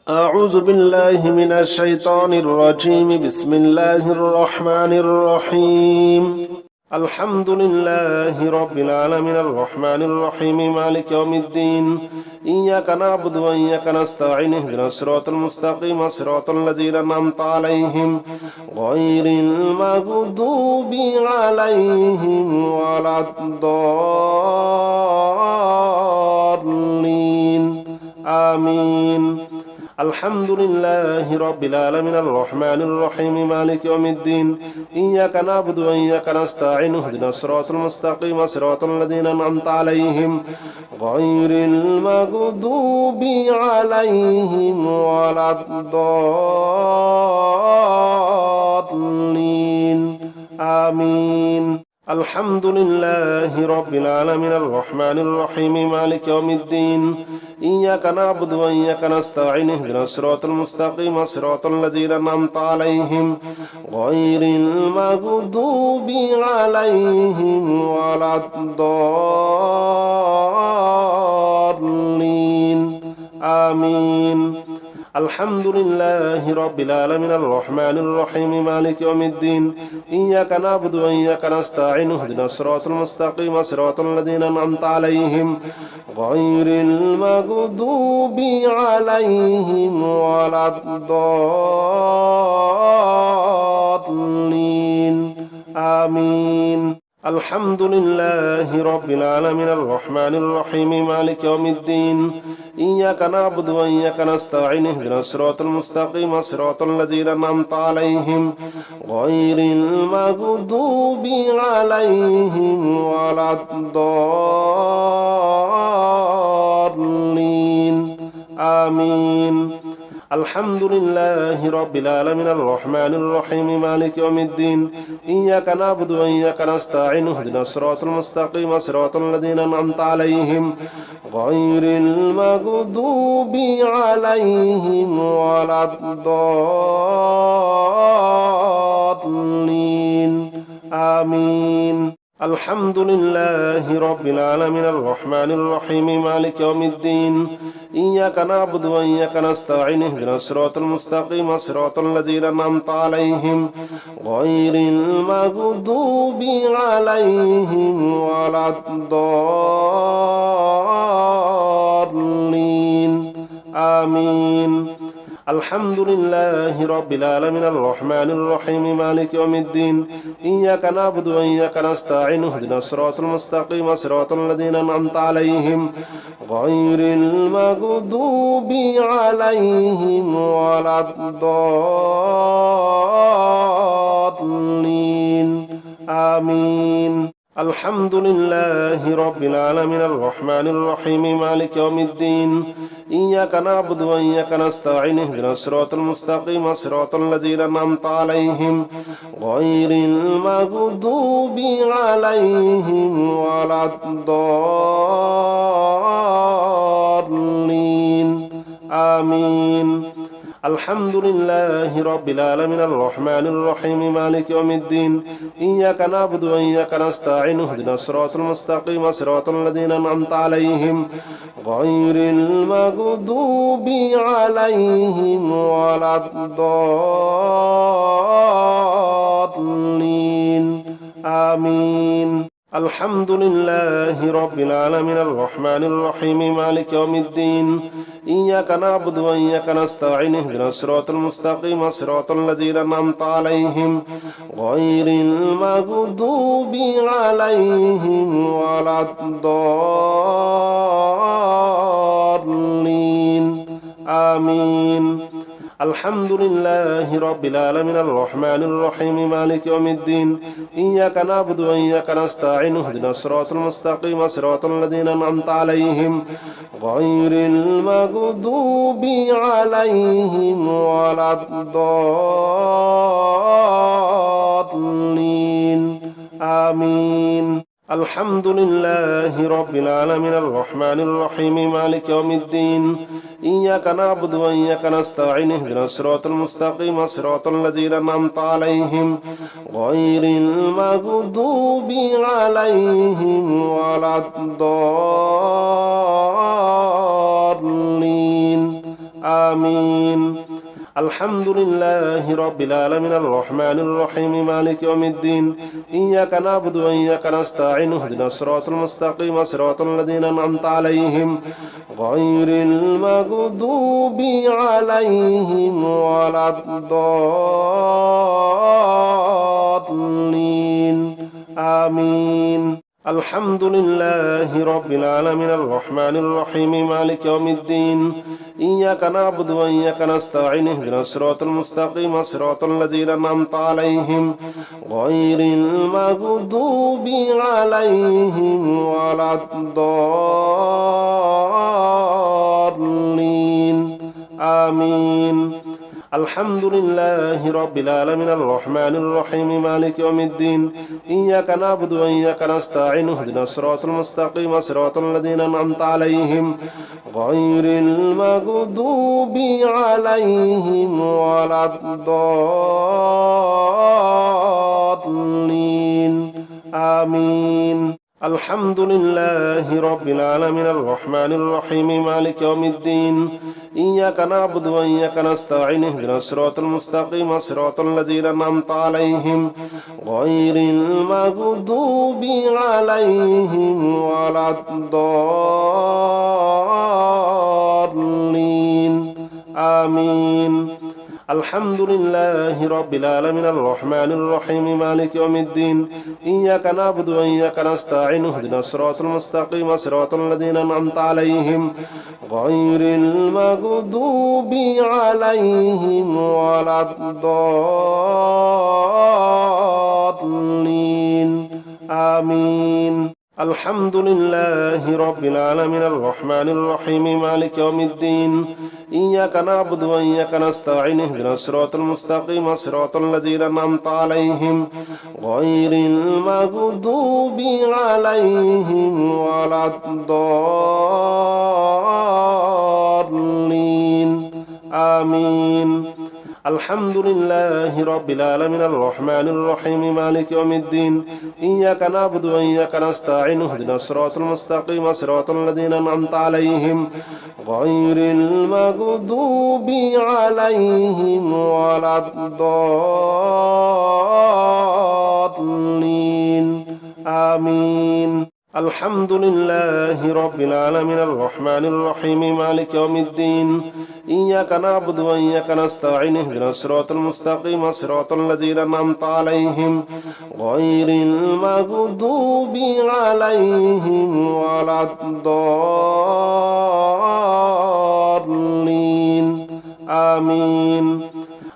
أعوذ بالله من الشيطان الرجيم. بسم الله الرحمن الرحيم. الحمد لله رب العالمين الرحمن الرحيم مالك يوم الدين. إياك نعبد وإياك نستعين اهدنا الصراط المستقيم صراط الذين أنعمت عليهم غير المغضوب عليهم ولا الضالين. آمين. الحمد لله رب العالمين الرحمن الرحيم مالك يوم الدين. إياك نعبد وإياك نستعين اهدنا الصراط المستقيم صراط الذين أنعمت عليهم غير المغضوب عليهم ولا الضالين. آمين. الحمد لله رب العالمين الرحمن الرحيم مالك يوم الدين. إياك نعبد وإياك نستعين اهدنا الصراط المستقيم صراط الذين أنعمت عليهم غير المغضوب عليهم ولا الضالين. آمين. الحمد لله رب العالمين الرحمن الرحيم مالك يوم الدين. إياك نعبد وإياك نستعين اهدنا الصراط المستقيم صراط الذين أنعمت عليهم غير المغضوب عليهم ولا الضالين. آمين. الحمد لله رب العالمين الرحمن الرحيم مالك يوم الدين. إياك نعبد وإياك نستعين اهدنا الصراط المستقيم صراط الذين أنعمت عليهم غير المغضوب عليهم ولا الضالين. آمين. الحمد لله رب العالمين الرحمن الرحيم مالك يوم الدين. إياك نعبد وإياك نستعين اهدنا الصراط المستقيم صراط الذين أنعمت عليهم غير المغضوب عليهم ولا الضالين. آمين. الحمد لله رب العالمين الرحمن الرحيم مالك يوم الدين. إياك نعبد وإياك نستعين اهدنا الصراط المستقيم صراط الذين أنعمت عليهم غير المغضوب عليهم ولا الضالين. آمين. الحمد لله رب العالمين الرحمن الرحيم مالك يوم الدين. إياك نعبد وإياك نستعين اهدنا الصراط المستقيم صراط الذين أنعمت عليهم غير المغضوب عليهم ولا الضالين. آمين. الحمد لله رب العالمين الرحمن الرحيم مالك يوم الدين. إياك نعبد وإياك نستعين اهدنا الصراط المستقيم صراط الذين أنعمت عليهم غير المغضوب عليهم ولا الضالين. آمين. الحمد لله رب العالمين الرحمن الرحيم مالك يوم الدين. إياك نعبد وإياك نستعين اهدنا الصراط المستقيم صراط الذين أنعمت عليهم غير المغضوب عليهم ولا الضالين. آمين. الحمد لله رب العالمين الرحمن الرحيم مالك يوم الدين. إياك نعبد وإياك نستعين اهدنا الصراط المستقيم صراط الذين أنعمت عليهم غير المغضوب عليهم ولا الضالين. آمين. الحمد لله رب العالمين الرحمن الرحيم مالك يوم الدين. إياك نعبد وإياك نستعين اهدنا الصراط المستقيم صراط الذين أنعمت عليهم غير المغضوب عليهم ولا الضالين. آمين. الحمد لله رب العالمين الرحمن الرحيم مالك يوم الدين. إياك نعبد وإياك نستعين اهدنا الصراط المستقيم صراط الذين أنعمت عليهم غير المغضوب عليهم ولا الضالين. آمين. الحمد لله رب العالمين الرحمن الرحيم مالك يوم الدين إياك نعبد وإياك نستعين اهدنا الصراط المستقيم صراط الذين أنعمت عليهم غير المغضوب عليهم ولا الضالين آمين. الحمد لله رب العالمين الرحمن الرحيم مالك يوم الدين إياك نعبد وإياك نستعين اهدنا الصراط المستقيم صراط الذين أنعمت عليهم غير المغضوب عليهم ولا الضالين آمين. الحمد لله رب العالمين الرحمن الرحيم مالك يوم الدين إياك نعبد وإياك نستعين اهدنا الصراط المستقيم صراط الذين أنعمت عليهم غير المغضوب عليهم ولا الضالين آمين. الحمد لله رب العالمين الرحمن الرحيم مالك يوم الدين إياك نعبد وإياك نستعين اهدنا الصراط المستقيم صراط الذين أنعمت عليهم غير المغضوب عليهم ولا الضالين آمين. الحمد لله رب العالمين الرحمن الرحيم مالك يوم الدين إياك نعبد وإياك نستعين اهدنا الصراط المستقيم صراط الذين أنعمت عليهم غير المغضوب عليهم ولا الضالين آمين. الحمد لله رب العالمين الرحمن الرحيم مالك يوم الدين إياك نعبد وإياك نستعين اهدنا الصراط المستقيم صراط الذين أنعمت عليهم غير المغضوب عليهم ولا الضالين آمين. الحمد لله رب العالمين الرحمن الرحيم مالك يوم الدين إياك نعبد وإياك نستعين اهدنا الصراط المستقيم صراط الذين أنعمت عليهم غير المغضوب عليهم ولا الضالين آمين. الحمد لله رب العالمين الرحمن الرحيم مالك يوم الدين إياك نعبد وإياك نستعين اهدنا الصراط المستقيم صراط الذين أنعمت عليهم غير المغضوب عليهم ولا الضالين آمين.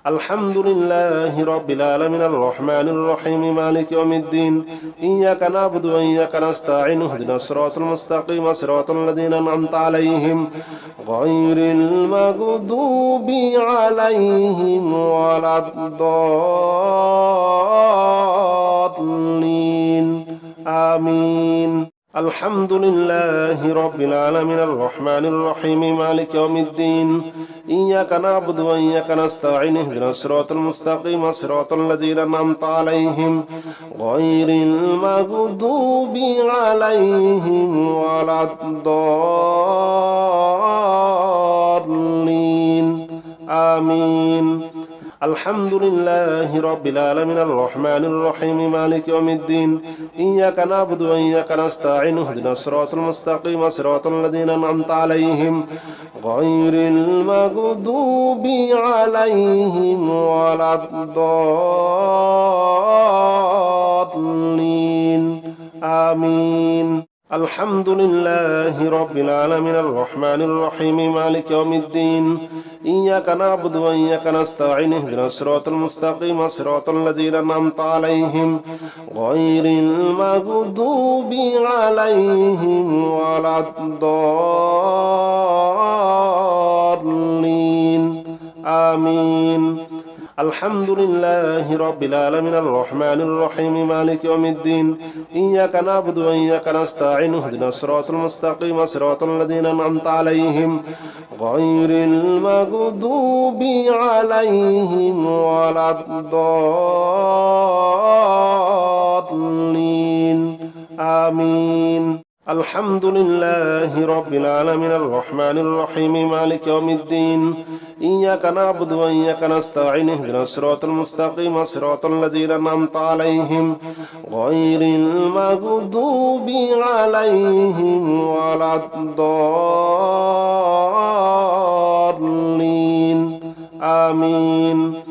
الحمد لله رب العالمين الرحمن الرحيم مالك يوم الدين إياك نعبد وإياك نستعين اهدنا الصراط المستقيم صراط الذين أنعمت عليهم غير المغضوب عليهم ولا الضالين آمين. الحمد لله رب العالمين الرحمن الرحيم مالك يوم الدين إياك نعبد وإياك نستعين اهدنا الصراط المستقيم صراط الذين أنعمت عليهم غير المغضوب عليهم ولا الضالين آمين. الحمد لله رب العالمين الرحمن الرحيم مالك يوم الدين إياك نعبد وإياك نستعين اهدنا الصراط المستقيم صراط الذين أنعمت عليهم غير المغضوب عليهم ولا الضالين آمين. الحمد لله رب العالمين الرحمن الرحيم مالك يوم الدين إياك نعبد وإياك نستعين اهدنا الصراط المستقيم صراط الذين أنعمت عليهم غير المغضوب عليهم ولا الضالين آمين. الحمد لله رب العالمين الرحمن الرحيم مالك يوم الدين إياك نعبد وإياك نستعين اهدنا الصراط المستقيم صراط الذين أنعمت عليهم غير المغضوب عليهم ولا الضالين آمين. الحمد لله رب العالمين الرحمن الرحيم مالك يوم الدين إياك نعبد وإياك نستعين اهدنا الصراط المستقيم صراط الذين أنعمت عليهم غير المغضوب عليهم ولا الضالين آمين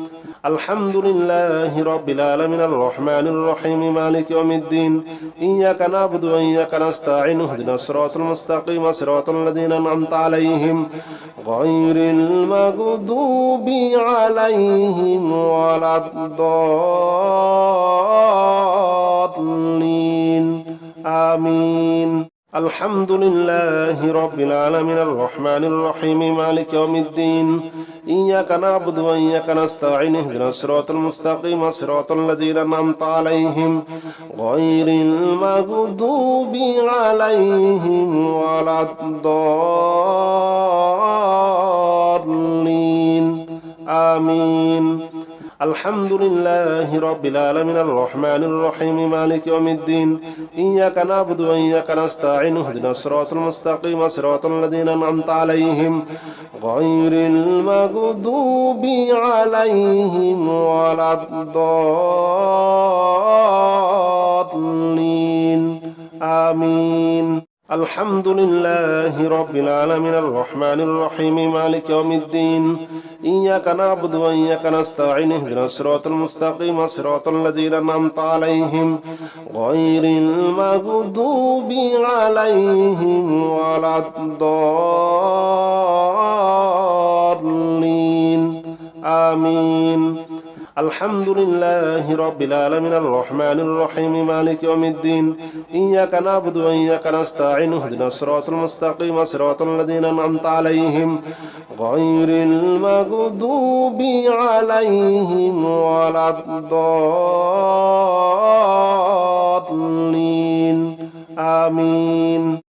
الحمد لله رب العالمين الرحمن الرحيم مالك يوم الدين إياك نعبد وإياك نستعين اهدنا الصراط المستقيم صراط الذين أنعمت عليهم غير المغضوب عليهم ولا الضالين آمين الحمد لله رب العالمين الرحمن الرحيم مالك يوم الدين إياك نعبد وإياك نستعين اهدنا الصراط المستقيم صراط الذين أنعمت عليهم غير المغضوب عليهم ولا الضالين آمين الحمد لله رب العالمين الرحمن الرحيم مالك يوم الدين إياك نعبد وإياك نستعين اهدنا الصراط المستقيم صراط الذين أنعمت عليهم غير المغضوب عليهم ولا الضالين آمين الحمد لله رب العالمين الرحمن الرحيم مالك يوم الدين إياك نعبد وإياك نستعين اهدنا الصراط المستقيم صراط الذين أنعمت عليهم غير المغضوب عليهم ولا الضالين آمين الحمد لله رب العالمين الرحمن الرحيم مالك يوم الدين إياك نعبد وإياك نستعين اهدنا الصراط المستقيم صراط الذين أنعمت عليهم غير المغضوب عليهم ولا الضالين آمين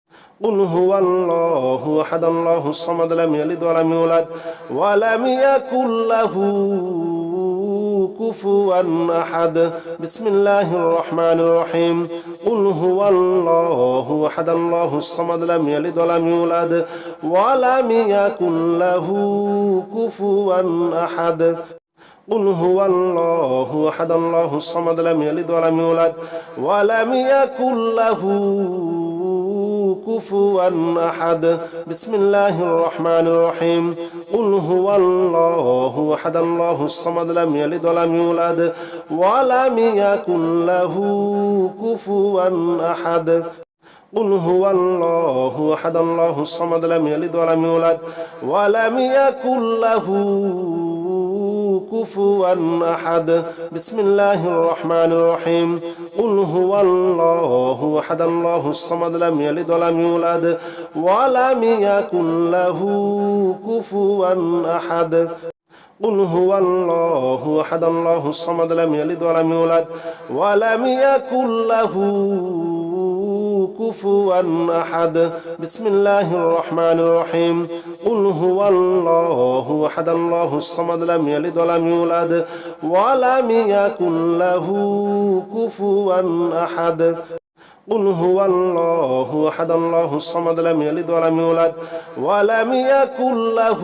قل هو الله أحد الله الصمد لم يلد ولم يولد ولم يكن له كفوا أحد بسم الله الرحمن الرحيم قل هو الله أحد الله الصمد لم يلد ولم يولد ولم يكن له كفوا أحد قل هو الله أحد الله الصمد لم يلد ولم يولد ولم يكن له كفوا أحد بسم الله الرحمن الرحيم قل هو الله أحد الله الصمد لم يلد ولم يولد ولم يكن له كفوا أحد قل هو الله أحد الله الصمد لم يلد ولم يولد ولم يكن له كفوا أحد بسم الله الرحمن الرحيم قل هو الله أحد الله الصمد لم يلد ولم يولد ولم يكن له كفوا أحد قل هو الله أحد الله الصمد لم يلد ولم يولد ولم يكن له كفوا أحد بسم الله الرحمن الرحيم قل هو الله أحد الله الصمد لم يلد ولم يولد ولم يكن له كفوا أحد قل هو الله أحد الله الصمد لم يلد ولم يولد ولم يكن له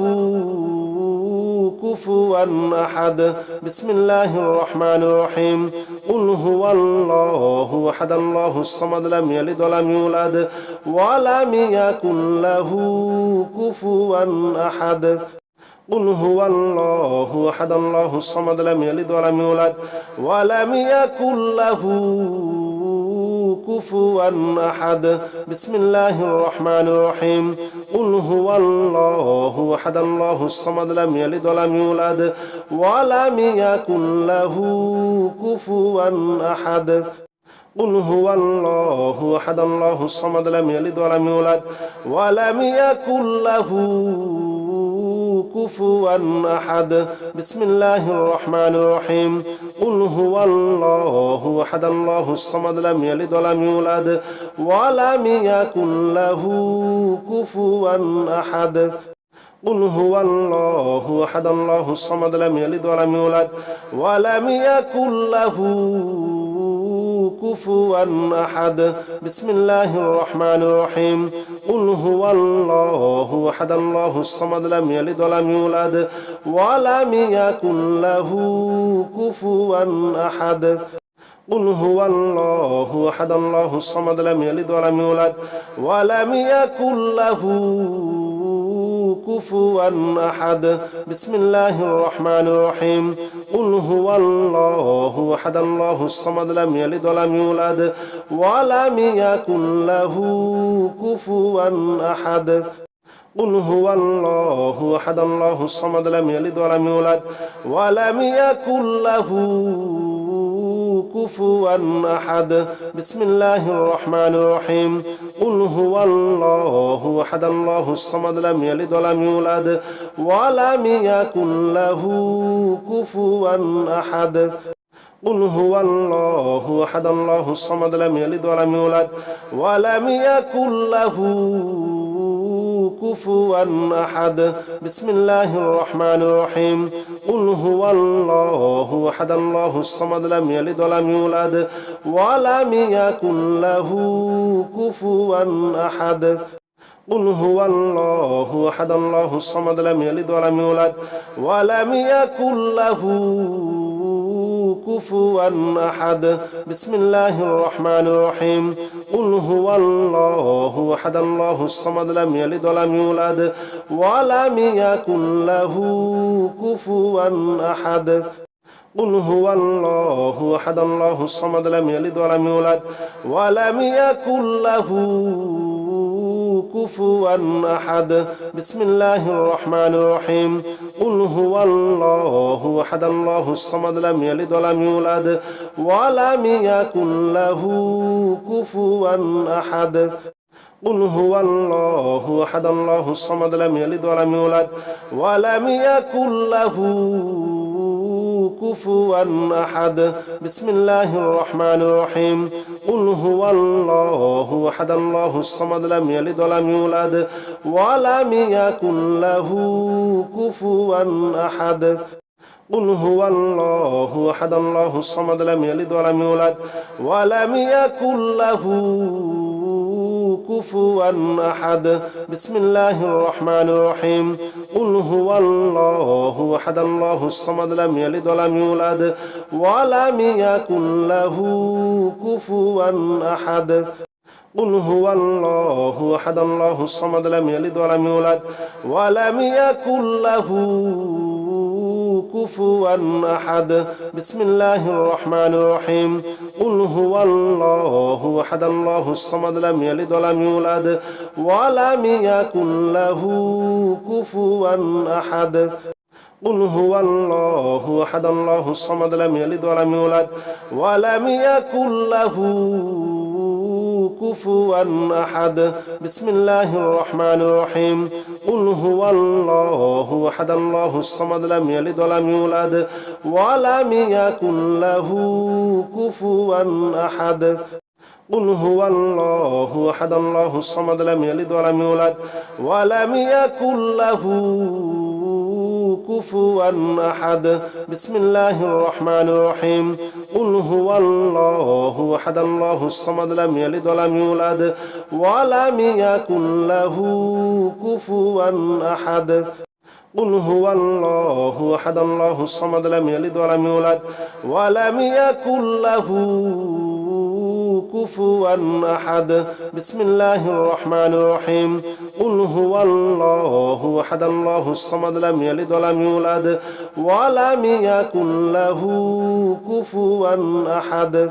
كفوا أحد بسم الله الرحمن الرحيم قل هو الله أحد الله الصمد لم يلد ولم يولد ولم يكن له كفوا أحد قل هو الله أحد الله الصمد لم يلد ولم يولد ولم يكن له كفوا أحد بسم الله الرحمن الرحيم قل هو الله أحد الله الصمد لم يلد ولم يولد ولم يكن له كفوا أحد قل هو الله أحد الله الصمد لم يلد ولم يولد ولم يكن له كفوا أحد بسم الله الرحمن الرحيم قل هو الله أحد الله الصمد لم يلد ولم يولد ولم يكن له كفوا أحد قل هو الله أحد الله الصمد لم يلد ولم يولد ولم يكن له كفوا أحد بسم الله الرحمن الرحيم قل هو الله أحد الله الصمد لم يلد ولم يولد ولم يكن له كفوا أحد قل هو الله أحد الله الصمد لم يلد ولم يولد ولم يكن له كفوا أحد بسم الله الرحمن الرحيم قل هو الله أحد الله الصمد لم يلد ولم يولد ولم يكن له كفوا أحد قل هو الله أحد الله الصمد لم يلد ولم يولد ولم يكن له كفوا أحد بسم الله الرحمن الرحيم قل هو الله أحد الله الصمد لم يلد ولم يولد ولم يكن له كفوا أحد قل هو الله أحد الله الصمد لم يلد ولم يولد ولم يكن له كفوا أحد بسم الله الرحمن الرحيم قل هو الله أحد الله الصمد لم يلد ولم يولد ولم يكن له كفوا أحد قل هو الله أحد الله الصمد لم يلد ولم يولد ولم يكن له كفوا أحد بسم الله الرحمن الرحيم قل هو الله أحد الله الصمد لم يلد ولم يولد ولم يكن له كفوا أحد قل هو الله أحد الله الصمد لم يلد ولم يولد ولم يكن له كفوا أحد بسم الله الرحمن الرحيم قل هو الله أحد الله الصمد لم يلد ولم يولد ولم يكن له كفوا أحد قل هو الله أحد الله الصمد لم يلد ولم يولد ولم يكن له كفوا أحد بسم الله الرحمن الرحيم قل هو الله أحد الله الصمد لم يلد ولم يولد ولم يكن له كفوا أحد قل هو الله أحد الله الصمد لم يلد ولم يولد ولم يكن له كفوا أحد بسم الله الرحمن الرحيم قل هو الله أحد الله الصمد لم يلد ولم يولد ولم يكن له كفوا أحد قل هو الله أحد الله الصمد لم يلد ولم يولد ولم يكن له كفوا أحد بسم الله الرحمن الرحيم قل هو الله أحد الله الصمد لم يلد ولم يولد ولم يكن له كفوا أحد قل هو الله أحد الله الصمد لم يلد ولم يولد ولم يكن له كفوا أحد بسم الله الرحمن الرحيم قل هو الله أحد الله الصمد لم يلد ولم يولد ولم يكن له كفوا أحد قل هو الله أحد الله الصمد لم يلد ولم يولد ولم يكن له كفوا أحد بسم الله الرحمن الرحيم قل هو الله أحد الله الصمد لم يلد ولم يولد ولم يكن له كفوا أحد قل هو الله أحد الله الصمد لم يلد ولم يولد ولم يكن له كفوا أحد بسم الله الرحمن الرحيم قل هو الله أحد الله الصمد لم يلد ولم يولد ولم يكن له كفوا أحد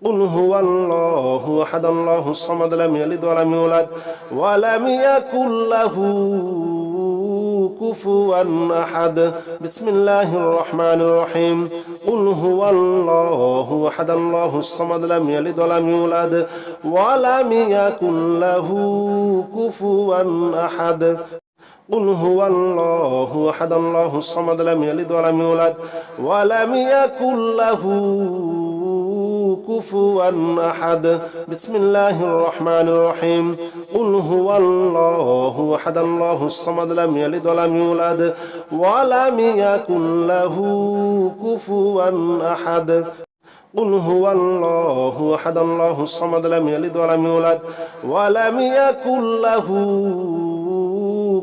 قل هو الله أحد الله الصمد لم يلد ولم يولد ولم يكن له كفوا أحد بسم الله الرحمن الرحيم قل هو الله أحد الله الصمد لم يلد ولم يولد ولم يكن له كفوا أحد قل هو الله أحد الله الصمد لم يلد ولم يولد ولم يكن له كفوا أحد بسم الله الرحمن الرحيم قل هو الله أحد الله الصمد لم يلد ولم يولد ولم يكن له كفوا أحد قل هو الله أحد الله الصمد لم يلد ولم يولد ولم يكن له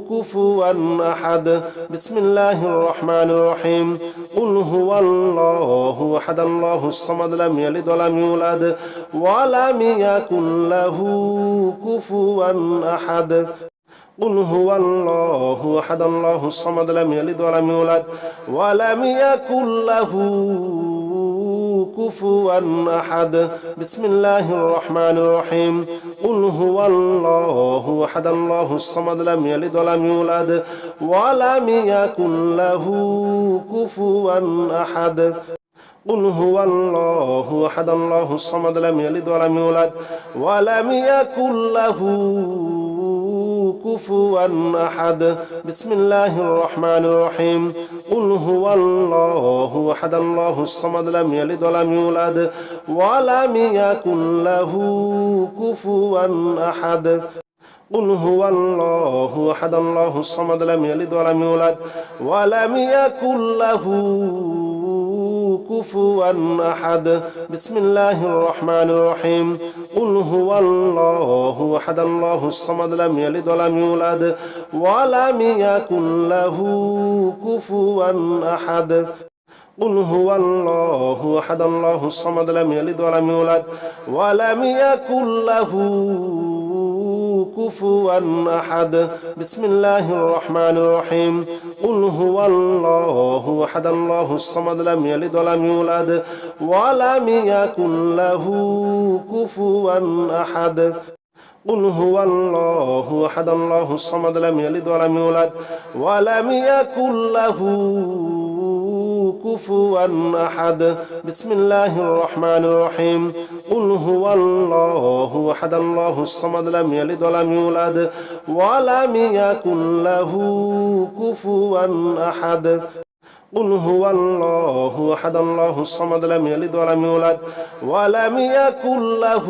كفوا أحد بسم الله الرحمن الرحيم قل هو الله أحد الله الصمد لم يلد ولم يولد ولم يكن له كفوا أحد قل هو الله أحد الله الصمد لم يلد ولم يولد ولم يكن له كفوا أحد بسم الله الرحمن الرحيم قل هو الله أحد الله الصمد لم يلد ولم يولد ولم يكن له كفوا أحد قل هو الله أحد الله الصمد لم يلد ولم يولد ولم يكن له كفوا أحد بسم الله الرحمن الرحيم قل هو الله أحد الله الصمد لم يلد ولم يولد ولم يكن له كفوا أحد قل هو الله أحد الله الصمد لم يلد ولم يولد ولم يكن له كفوا أحد بسم الله الرحمن الرحيم قل هو الله أحد الله الصمد لم يلد ولم يولد ولم يكن له كفوا أحد قل هو الله أحد الله الصمد لم يلد ولم يولد ولم يكن له كفوا أحد بسم الله الرحمن الرحيم قل هو الله أحد الله الصمد لم يلد ولم يولد ولم يكن له كفوا أحد قل هو الله أحد الله الصمد لم يلد ولم يولد ولم يكن له كفوا أحد بسم الله الرحمن الرحيم قل هو الله أحد الله الصمد لم يلد ولم يولد ولم يكن له كفوا أحد قل هو الله أحد الله الصمد لم يلد ولم يولد ولم يكن له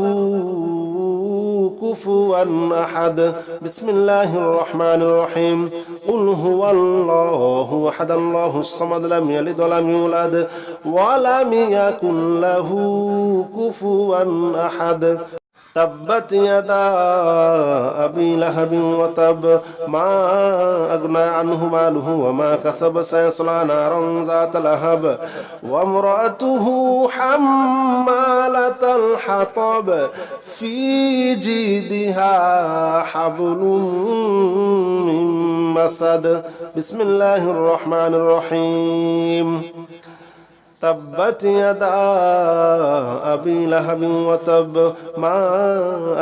كفوا أحد بسم الله الرحمن الرحيم قل هو الله أحد الله الصمد لم يلد ولم يولد ولم يكن له كفوا أحد تبت يدا أبي لهب وتب ما أغنى عنه ماله وما كسب سيصلى نارا ذات لهب وامرأته حمالة الحطب في جيدها حبل من مسد بسم الله الرحمن الرحيم تبت يدا أبي لهب وتب ما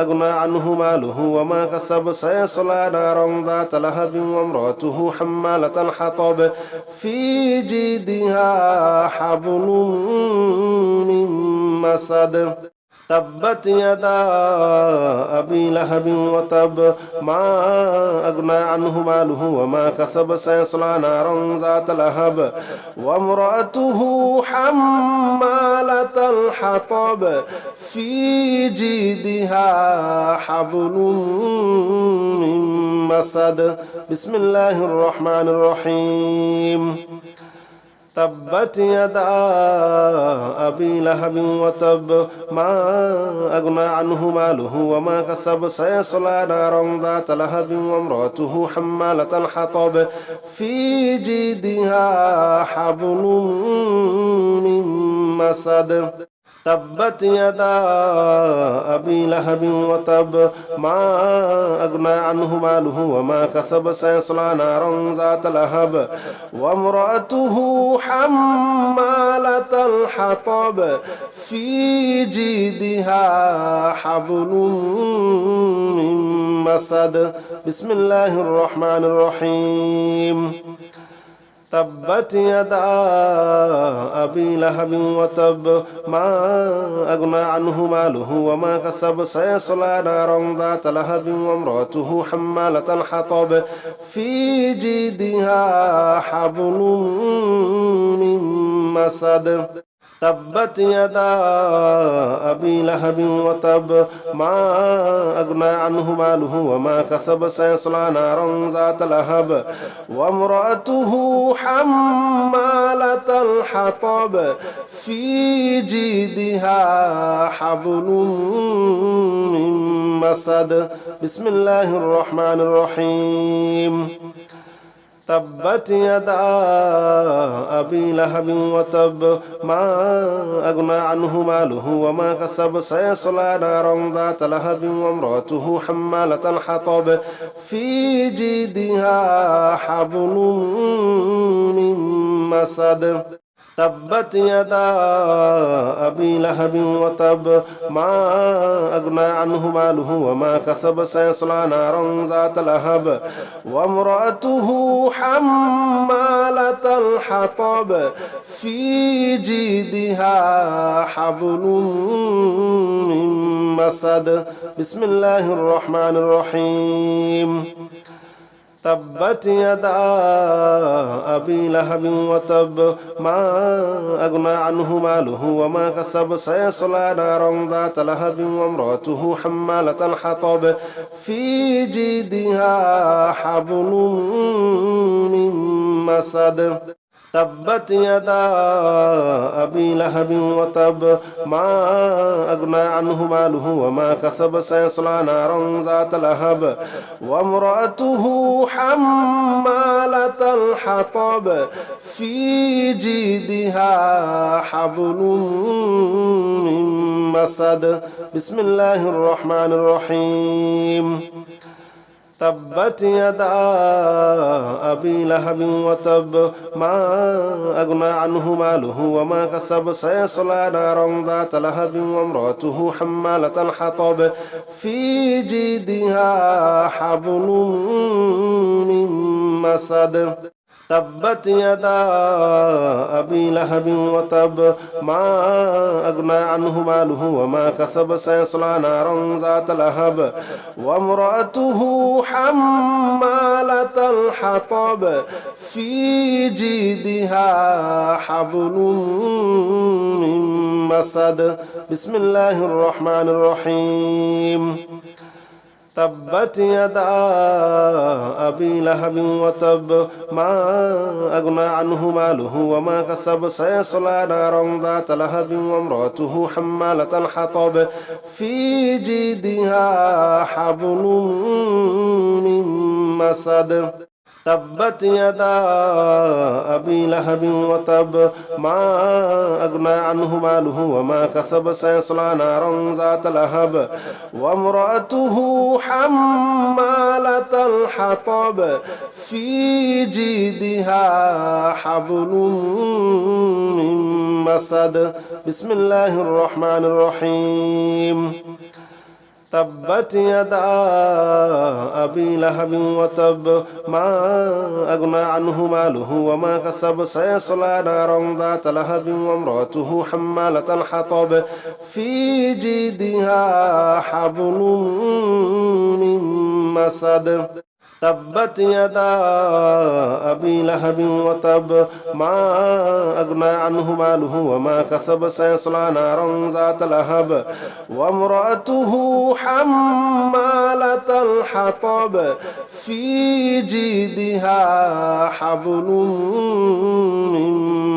أغنى عنه ماله وما كسب سيصلى نارا ذات لهب وامرأته حمالة الحطب في جيدها حبل من مسد تبت يدا أبي لهب وتب ما أغنى عنه ماله وما كسب سيصلى نارا ذات لهب وامرأته حمالة الحطب في جيدها حبل من مسد بسم الله الرحمن الرحيم تبت يدا أبي لهب وتب ما أغنى عنه ماله وما كسب سيصلى نارا ذات لهب وامرأته حمالة الحطب في جيدها حبل من مسد تبت يدا أبي لهب وتب ما أغنى عنه ماله وما كسب سيصلى نارا ذات لهب وامرأته حمالة الحطب في جيدها حبل من مسد بسم الله الرحمن الرحيم تبت يدا أبي لهب وتب ما أغنى عنه ماله وما كسب سيصلى نارا ذات لهب وامرأته حمالة الحطب في جيدها حبل من مسد تبت يدا أبي لهب وتب ما أغنى عنه ماله وما كسب سيصلى نارا ذات لهب وامرأته حمالة الحطب في جيدها حبل من مسد بسم الله الرحمن الرحيم تبت يدا أبي لهب وتب ما أغنى عنه ماله وما كسب سيصلى نارا ذات لهب وامرأته حمالة الحطب في جيدها حبل من مسد تبت يدا أبي لهب وتب ما أغنى عنه ماله وما كسب سيصلى نارا ذات لهب وامرأته حمالة الحطب في جيدها حبل من مسد بسم الله الرحمن الرحيم تبت يدا أبي لهب وتب ما أغنى عنه ماله وما كسب سيصلى نارا ذات لهب وامرأته حمالة الحطب في جيدها حبل من مسد تبت يدا أبي لهب وتب ما أغنى عنه ماله وما كسب سيصلى نارا ذات لهب وامرأته حمالة الحطب في جيدها حبل من مسد بسم الله الرحمن الرحيم تبت يدا أبي لهب وتب ما أغنى عنه ماله وما كسب سيصلى نارا ذات لهب وامرأته حمالة الحطب في جيدها حبل من مسد تبت يدا أبي لهب وتب ما أغنى عنه ماله وما كسب سيصلى نارا ذات لهب وامرأته حمالة الحطب في جيدها حبل من مسد بسم الله الرحمن الرحيم تبت يدا أبي لهب وتب ما أغنى عنه ماله وما كسب سيصلى نارا ذات لهب وامرأته حمالة الحطب في جيدها حبل من مسد تبت يدا أبي لهب وتب ما أغنى عنه ماله وما كسب سيصلى نارا ذات لهب وامرأته حمالة الحطب في جيدها حبل من مسد بسم الله الرحمن الرحيم تبت يدا أبي لهب وتب ما أغنى عنه ماله وما كسب سيصلى نارا ذات لهب وامرأته حمالة الحطب في جيدها حبل من مسد تبت يدا أبي لهب وتب ما أغنى عنه ماله وما كسب سيصلى نارا ذات لهب وامرأته حمالة الحطب في جيدها حبل من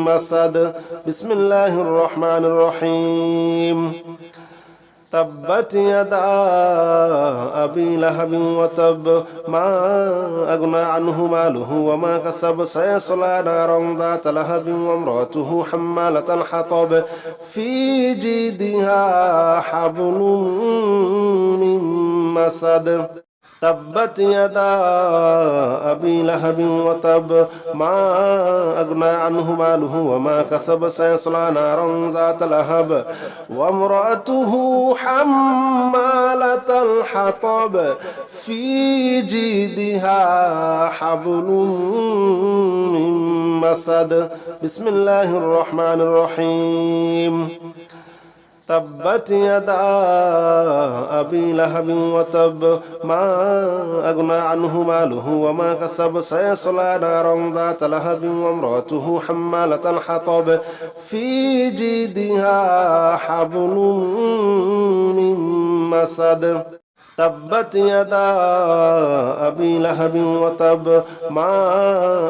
مسد بسم الله الرحمن الرحيم تبت يدا أبي لهب وتب ما أغنى عنه ماله وما كسب سيصلى نارا ذات لهب وامرأته حمالة الحطب في جيدها حبل من مسد تبت يدا أبي لهب وتب ما أغنى عنه ماله وما كسب سيصلى نارا ذات لهب وامرأته حمالة الحطب في جيدها حبل من مسد بسم الله الرحمن الرحيم تبت يدا أبي لهب وتب ما أغنى عنه ماله وما كسب سيصلى نارا ذات لهب وامرأته حمالة الحطب في جيدها حبل من مسد تبت يدا أبي لهب وتب ما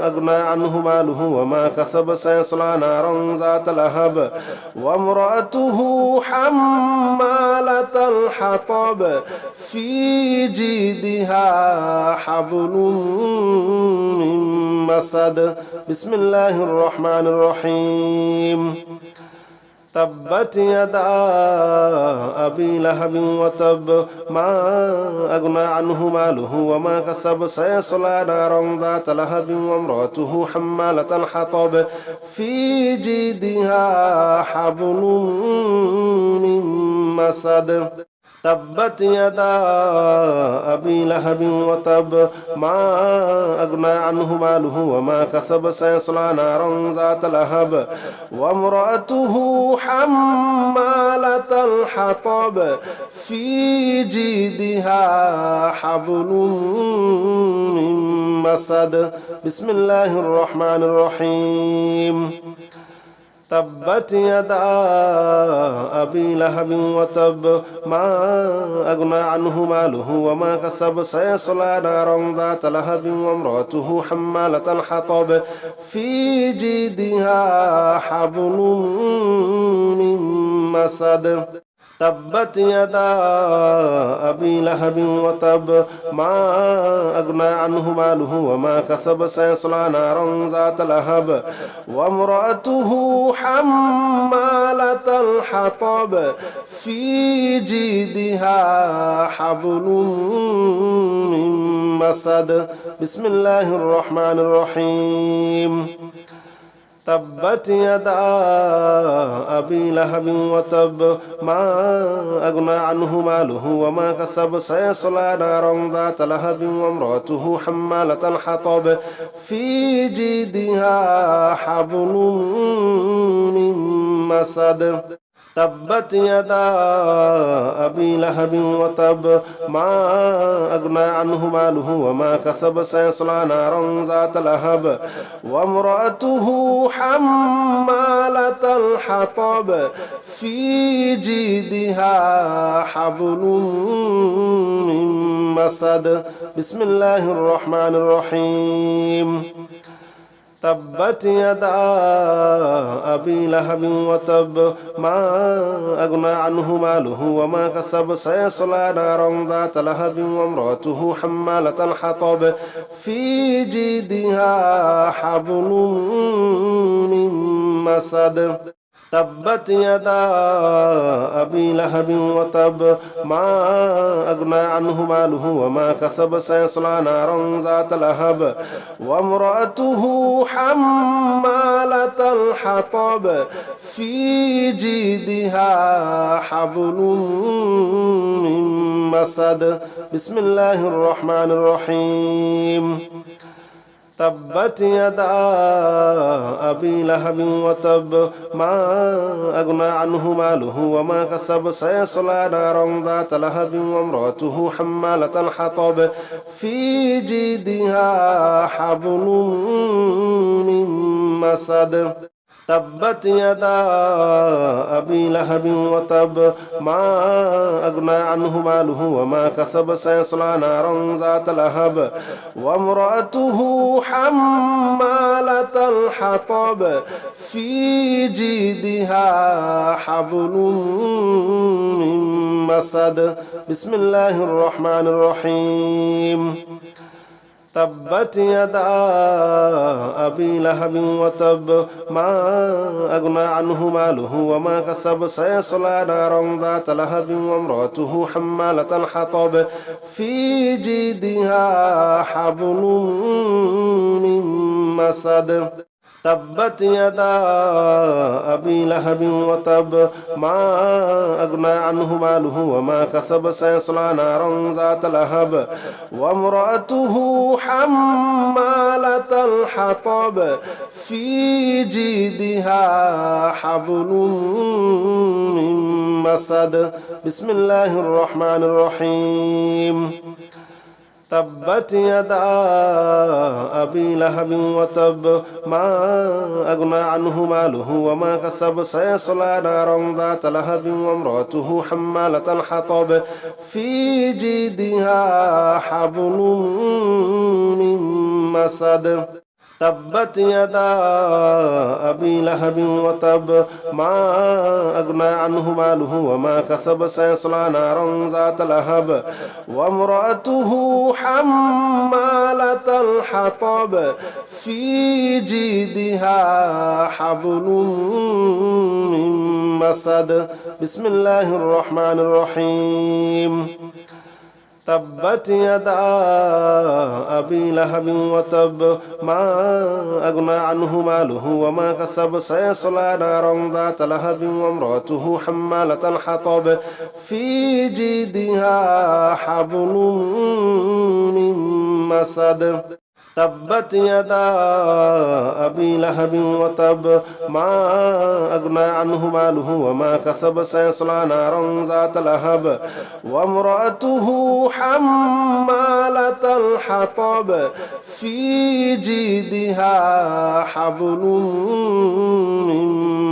أغنى عنه ماله وما كسب سيصلى نارا ذات لهب وامرأته حمالة الحطب في جيدها حبل من مسد بسم الله الرحمن الرحيم تبت يدا أبي لهب وتب ما أغنى عنه ماله وما كسب سيصلى نارا ذات لهب وامرأته حمالة الحطب في جيدها حبل من مسد تبت يدا أبي لهب وتب ما أغنى عنه ماله وما كسب سيصلى نارا ذات لهب وامرأته حمالة الحطب في جيدها حبل من مسد بسم الله الرحمن الرحيم تبت يدا أبي لهب وتب ما أغنى عنه ماله وما كسب سيصلى نارا ذات لهب وامرأته حمالة الحطب في جيدها حبل من مسد تبت يدا أبي لهب وتب ما أغنى عنه ماله وما كسب سيصلى نارا ذات لهب وامرأته حمالة الحطب في جيدها حبل من مسد بسم الله الرحمن الرحيم تبت يدا أبي لهب وتب ما أغنى عنه ماله وما كسب سيصلى نارا ذات لهب وامرأته حمالة الحطب في جيدها حبل من مسد تبت يدا أبي لهب وتب ما أغنى عنه ماله وما كسب سيصلى نارا ذات لهب وامرأته حمالة الحطب في جيدها حبل من مسد بسم الله الرحمن الرحيم تبت يدا أبي لهب وتب ما أغنى عنه ماله وما كسب سيصلى نارا ذات لهب وامرأته حمالة الحطب في جيدها حبل من مسد تبت يدا أبي لهب وتب ما أغنى عنه ماله وما كسب سيصلى نارا ذات لهب وامرأته حمالة الحطب في جيدها حبل من مسد بسم الله الرحمن الرحيم تبت يدا أبي لهب وتب ما أغنى عنه ماله وما كسب سيصلى نارا ذات لهب وامرأته حمالة الحطب في جيدها حبل من مسد تبت يدا أبي لهب وتب ما أغنى عنه ماله وما كسب سيصلى نارا ذات لهب وامرأته حمالة الحطب في جيدها حبل من مسد بسم الله الرحمن الرحيم تبت يدا أبي لهب وتب ما أغنى عنه ماله وما كسب سيصلى نارا ذات لهب وامرأته حمالة الحطب في جيدها حبل من مسد تبت يدا أبي لهب وتب ما أغنى عنه ماله وما كسب سيصلى نارا ذات لهب وامرأته حمالة الحطب في جيدها حبل من مسد بسم الله الرحمن الرحيم تبت يدا أبي لهب وتب ما أغنى عنه ماله وما كسب سيصلى نارا ذات لهب وامرأته حمالة الحطب في جيدها حبل من مسد تبت يدا أبي لهب وتب ما أغنى عنه ماله وما كسب سيصلى نارا ذات لهب وامرأته حمالة الحطب في جيدها حبل من مسد بسم الله الرحمن الرحيم تبت يدا أبي لهب وتب ما أغنى عنه ماله وما كسب سيصلى نارا ذات لهب وامرأته حمالة الحطب في جيدها حبل من مسد تبت يدا أبي لهب وتب ما أغنى عنه ماله وما كسب سيصلى نارا ذات لهب وامرأته حمالة الحطب في جيدها حبل من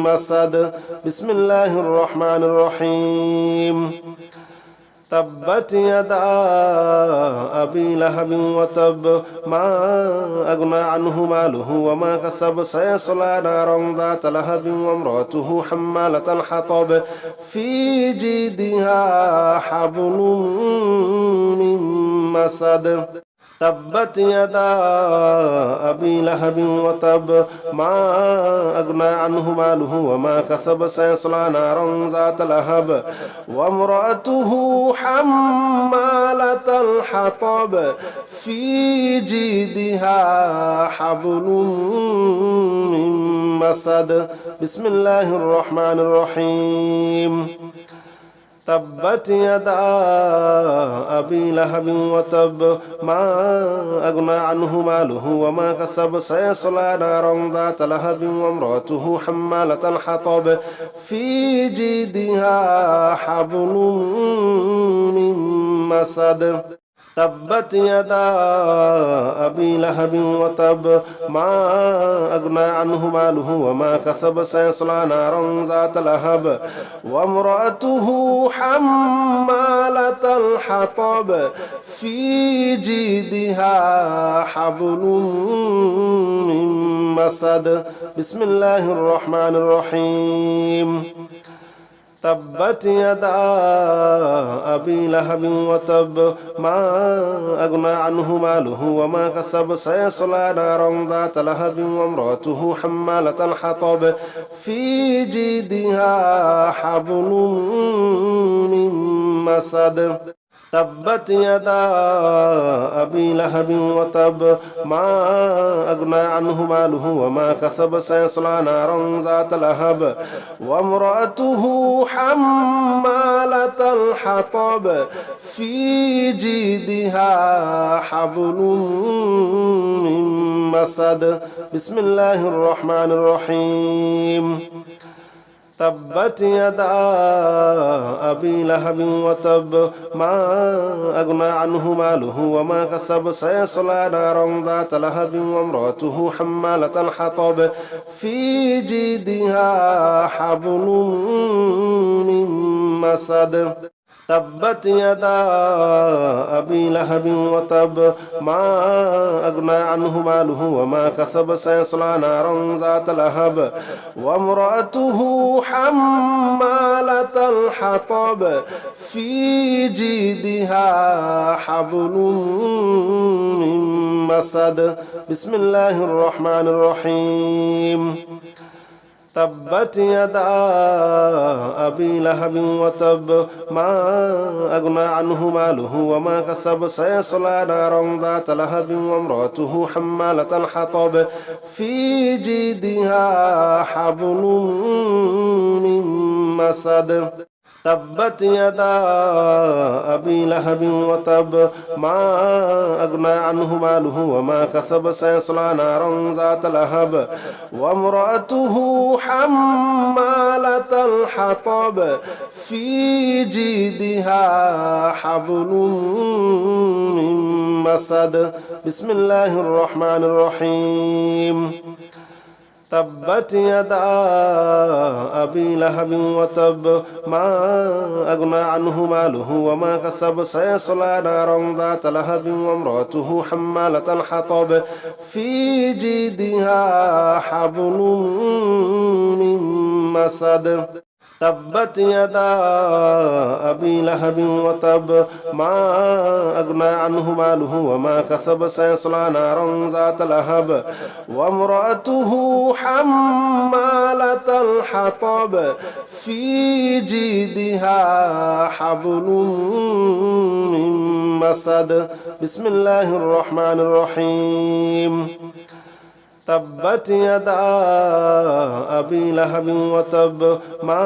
مسد بسم الله الرحمن الرحيم تبت يدا أبي لهب وتب ما أغنى عنه ماله وما كسب سيصلى نارا ذات لهب وامرأته حمالة الحطب في جيدها حبل من مسد تبت يدا أبي لهب وتب ما أغنى عنه ماله وما كسب سيصلى نارا ذات لهب وامرأته حمالة الحطب في جيدها حبل من مسد بسم الله الرحمن الرحيم تبت يدا أبي لهب وتب ما أغنى عنه ماله وما كسب سيصلى نارا ذات لهب وامرأته حمالة الحطب في جيدها حبل من مسد تبت يدا أبي لهب وتب ما أغنى عنه ماله وما كسب سيصلى نارا ذات لهب وامرأته حمالة الحطب في جيدها حبل من مسد بسم الله الرحمن الرحيم تبت يدا أبي لهب وتب ما أغنى عنه ماله وما كسب سيصلى نارا ذات لهب وامرأته حمالة الحطب في جيدها حبل من مسد تبت يدا أبي لهب وتب ما أغنى عنه ماله وما كسب سيصلى نارا ذات لهب وامرأته حمالة الحطب في جيدها حبل من مسد بسم الله الرحمن الرحيم تبت يدا أبي لهب وتب ما أغنى عنه ماله وما كسب سيصلى نارا ذات لهب وامرأته حمالة الحطب في جيدها حبل من مسد تبت يدا أبي لهب وتب ما أغنى عنه ماله وما كسب سيصلى نارا ذات لهب وامرأته حمالة الحطب في جيدها حبل من مسد بسم الله الرحمن الرحيم تبت يدا أبي لهب وتب ما أغنى عنه ماله وما كسب سيصلى نارا ذات لهب وامرأته حمالة الحطب في جيدها حبل من مسد تبت يدا أبي لهب وتب ما أغنى عنه ماله وما كسب سيصلى نارا ذات لهب وامرأته حمالة الحطب في جيدها حبل من مسد بسم الله الرحمن الرحيم تبت يدا أبي لهب وتب ما أغنى عنه ماله وما كسب سيصلى نارا ذات لهب وامرأته حمالة الحطب في جيدها حبل من مسد تبت يدا أبي لهب وتب ما أغنى عنه ماله وما كسب سيصلى نارا ذات لهب وامرأته حمالة الحطب في جيدها حبل من مسد بسم الله الرحمن الرحيم تبت يدا أبي لهب وتب ما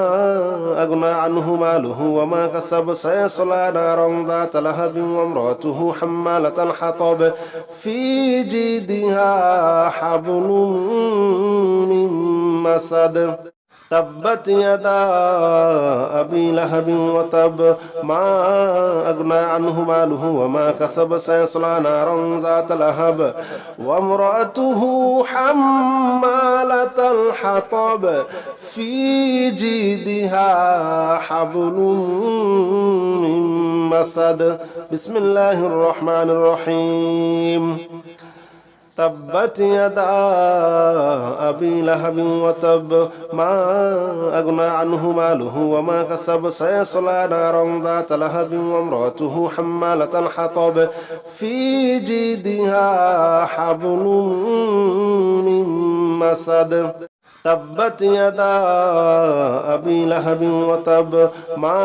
أغنى عنه ماله وما كسب سيصلى نارا ذات لهب وامرأته حمالة الحطب في جيدها حبل من مسد تبت يدا أبي لهب وتب ما أغنى عنه ماله وما كسب سيصلى نارا ذات لهب وامرأته حمالة الحطب في جيدها حبل من مسد بسم الله الرحمن الرحيم تبت يدا أبي لهب وتب ما أغنى عنه ماله وما كسب سيصلى نارا ذات لهب وامرأته حمالة الحطب في جيدها حبل من مسد تبت يدا أبي لهب وتب ما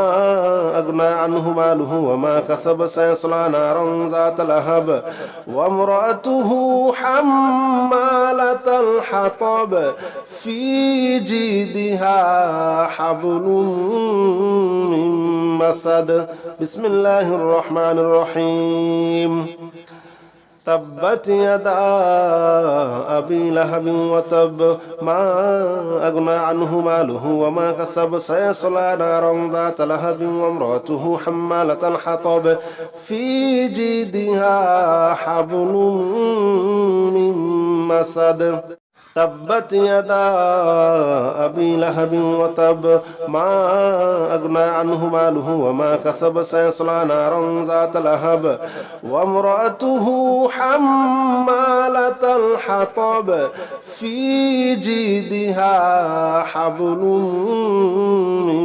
أغنى عنه ماله وما كسب سيصلى نارا ذات لهب وامرأته حمالة الحطب في جيدها حبل من مسد بسم الله الرحمن الرحيم تبت يدا أبي لهب وتب ما أغنى عنه ماله وما كسب سيصلى نارا ذات لهب وامرأته حمالة الحطب في جيدها حبل من مسد تبت يدا أبي لهب وتب ما أغنى عنه ماله وما كسب سيصلى نارا ذات لهب وامرأته حمالة الحطب في جيدها حبل من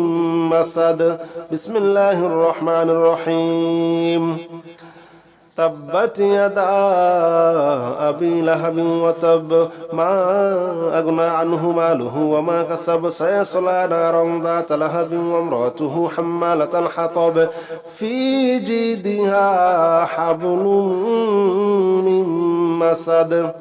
مسد بسم الله الرحمن الرحيم تبت يدا أبي لهب وتب ما أغنى عنه ماله وما كسب سيصلى نارا ذات لهب وامرأته حمالة الحطب في جيدها حبل من مسد